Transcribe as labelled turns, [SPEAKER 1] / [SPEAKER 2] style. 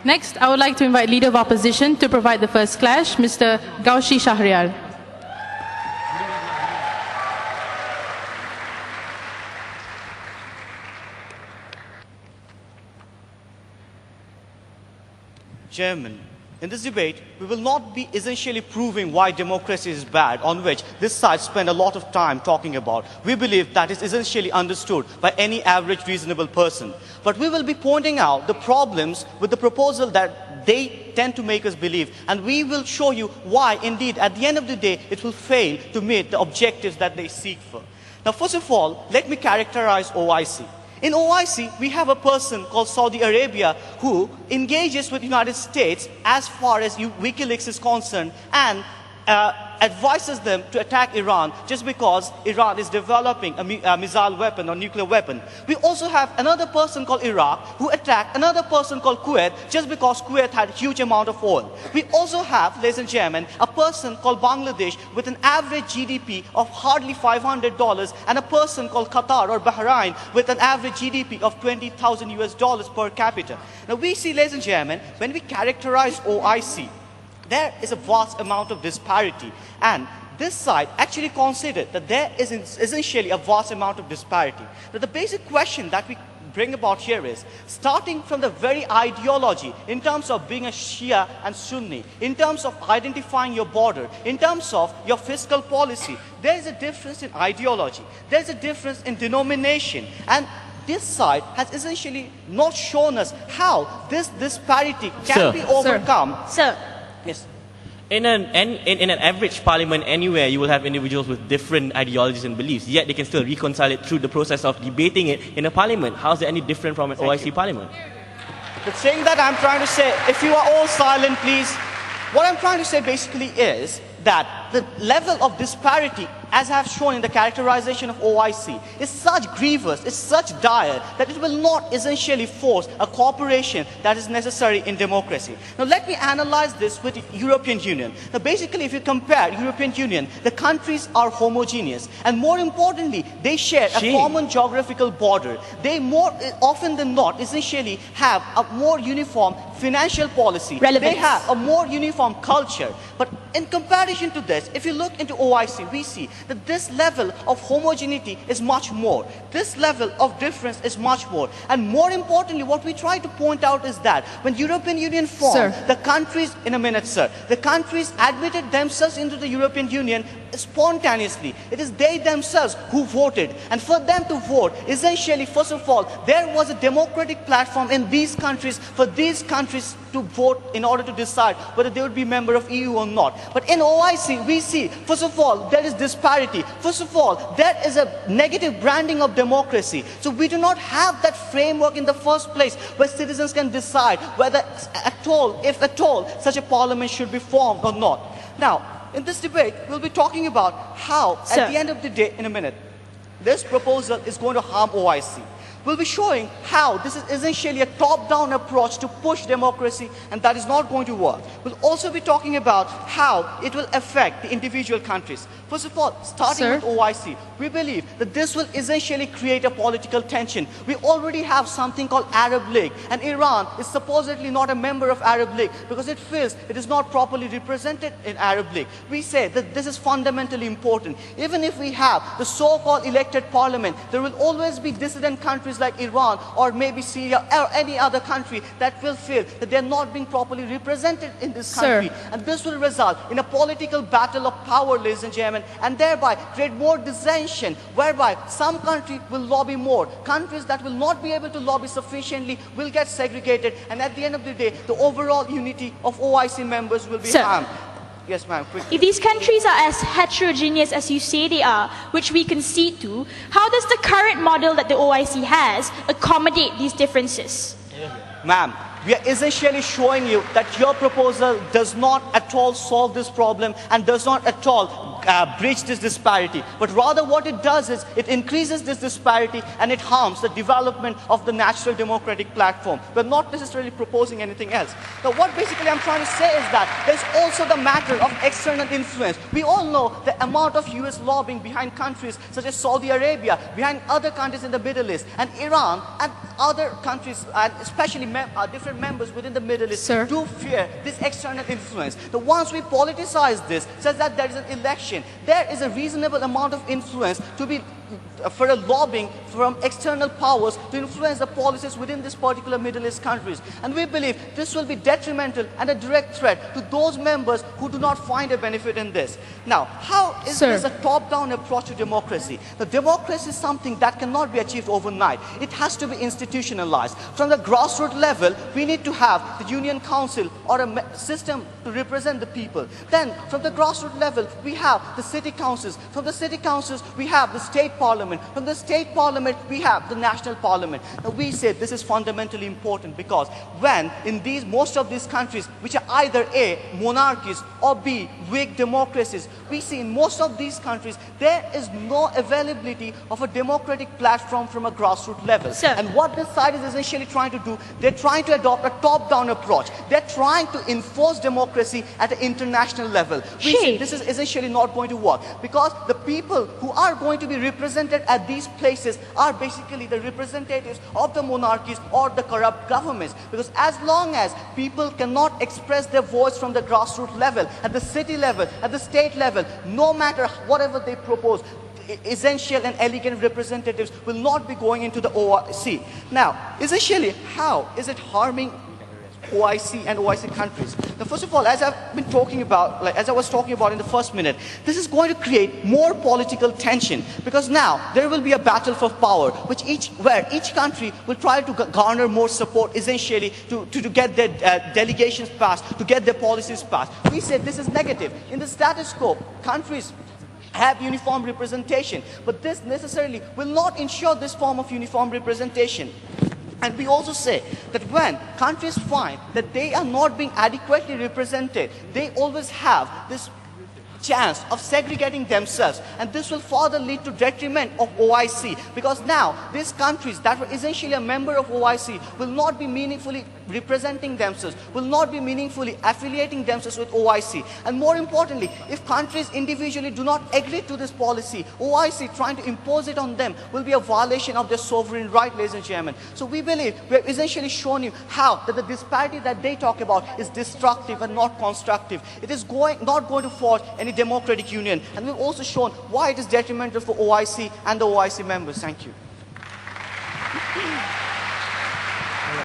[SPEAKER 1] Next, I would like to invite Leader of Opposition to provide the first clash, Mr. Gaushey Shahriar.
[SPEAKER 2] Chairman, in this debate, we will not be essentially proving why democracy is bad, on which this side spent a lot of time talking about. We believe that is essentially understood by any average reasonable person. But we will be pointing out the problems with the proposal that they tend to make us believe. And we will show you why, indeed, at the end of the day, it will fail to meet the objectives that they seek for. Now, first of all, let me characterize OIC. In OIC, we have a person called Saudi Arabia who engages with the United States as far as WikiLeaks is concerned and advises them to attack Iran just because Iran is developing a missile weapon or nuclear weapon. We also have another person called Iraq who attacked another person called Kuwait just because Kuwait had a huge amount of oil. We also have, ladies and gentlemen, a person called Bangladesh with an average GDP of hardly $500 and a person called Qatar or Bahrain with an average GDP of 20,000 US dollars per capita. Now we see, ladies and gentlemen, when we characterize OIC, there is a vast amount of disparity, and this side actually considered that there is essentially a vast amount of disparity. Now the basic question that we bring about here is, starting from the very ideology in terms of being a Shia and Sunni, in terms of identifying your border, in terms of your fiscal policy, there is a difference in ideology, there is a difference in denomination, and this side has essentially not shown us how this disparity can be overcome.
[SPEAKER 3] Sir.
[SPEAKER 2] Yes.
[SPEAKER 4] In an average parliament anywhere, you will have individuals with different ideologies and beliefs, yet they can still reconcile it through the process of debating it in a parliament. How is it any different from an OIC parliament?
[SPEAKER 2] The thing that I'm trying to say, if you are all silent, please. What I'm trying to say basically is that the level of disparity, as I have shown in the characterization of OIC, is such grievous, is such dire, that it will not essentially force a cooperation that is necessary in democracy. Now let me analyze this with the European Union. Now basically, if you compare European Union, the countries are homogeneous, and more importantly, they share a common geographical border. They more often than not essentially have a more uniform financial policy. They have a more uniform culture. But in comparison to this, if you look into OIC, we see that this level of homogeneity is much more. This level of difference is much more. And more importantly, what we try to point out is that when European Union formed, the countries, in a minute, sir, the countries admitted themselves into the European Union spontaneously. It is they themselves who voted. And for them to vote, essentially, first of all, there was a democratic platform in these countries for these countries to vote in order to decide whether they would be member of EU or not. But in OIC, we see, first of all, there is disparity. First of all, there is a negative branding of democracy. So we do not have that framework in the first place where citizens can decide whether at all, if at all, such a parliament should be formed or not. Now, in this debate, we'll be talking about how, at the end of the day, in a minute, this proposal is going to harm OIC. We'll be showing how this is essentially a top-down approach to push democracy, and that is not going to work. We'll also be talking about how it will affect the individual countries. First of all, starting with OIC, we believe that this will essentially create a political tension. We already have something called Arab League, and Iran is supposedly not a member of Arab League because it feels it is not properly represented in Arab League. We say that this is fundamentally important. Even if we have the so-called elected parliament, there will always be dissident countries like Iran or maybe Syria or any other country that will feel that they're not being properly represented in this country. And this will result in a political battle of power, ladies and gentlemen, and thereby create more dissension, whereby some countries will lobby more. Countries that will not be able to lobby sufficiently will get segregated, and at the end of the day, the overall unity of OIC members will be harmed. Yes, ma'am.
[SPEAKER 3] If these countries are as heterogeneous as you say they are, which we concede to, how does the current model that the OIC has accommodate these differences?
[SPEAKER 2] Ma'am, we are essentially showing you that your proposal does not at all solve this problem and does not at all bridge this disparity, but rather what it does is it increases this disparity and it harms the development of the natural democratic platform. We're not necessarily proposing anything else. Now what basically I'm trying to say is that there's also the matter of external influence. We all know the amount of US lobbying behind countries such as Saudi Arabia, behind other countries in the Middle East, and Iran, and other countries, and especially different members within the Middle East,
[SPEAKER 1] Sir.
[SPEAKER 2] do fear this external influence. The once we politicize this, says that there is an election, there is a reasonable amount of influence to be for a lobbying from external powers to influence the policies within this particular Middle East countries. And we believe this will be detrimental and a direct threat to those members who do not find a benefit in this. Now, how is
[SPEAKER 1] Sir.
[SPEAKER 2] this a top-down approach to democracy? The democracy is something that cannot be achieved overnight. It has to be institutionalized. From the grassroots level, we need to have the Union Council or a system to represent the people. Then, from the grassroots level, we have the city councils. From the city councils, we have the state parliament. From the state parliament, we have the national parliament. Now we say this is fundamentally important because when in most of these countries, which are either A, monarchies, or B, weak democracies, we see in most of these countries, there is no availability of a democratic platform from a grassroots level.
[SPEAKER 3] Sir.
[SPEAKER 2] And what this side is essentially trying to do, they're trying to adopt a top-down approach. They're trying to enforce democracy at an international level. We see this is essentially not going to work because the people who are going to be represented at these places are basically the representatives of the monarchies or the corrupt governments. Because as long as people cannot express their voice from the grassroots level, at the city level, at the state level, no matter whatever they propose, essential and elegant representatives will not be going into the OIC. Now, essentially, how is it harming OIC and OIC countries? Now, first of all, as I've been talking about, as I was talking about in the first minute, this is going to create more political tension because now there will be a battle for power, where each country will try to garner more support, essentially to get their delegations passed, to get their policies passed. We said this is negative. In the status quo, countries have uniform representation, but this necessarily will not ensure this form of uniform representation. And we also say that when countries find that they are not being adequately represented, they always have this chance of segregating themselves, and this will further lead to detriment of OIC because now these countries that were essentially a member of OIC will not be meaningfully representing themselves, will not be meaningfully affiliating themselves with OIC. And more importantly, if countries individually do not agree to this policy, OIC trying to impose it on them will be a violation of their sovereign right, ladies and gentlemen. So we believe we have essentially shown you how that the disparity that they talk about is destructive and not constructive. It is not going to forge any democratic union, and we've also shown why it is detrimental for OIC and the OIC members. Thank you.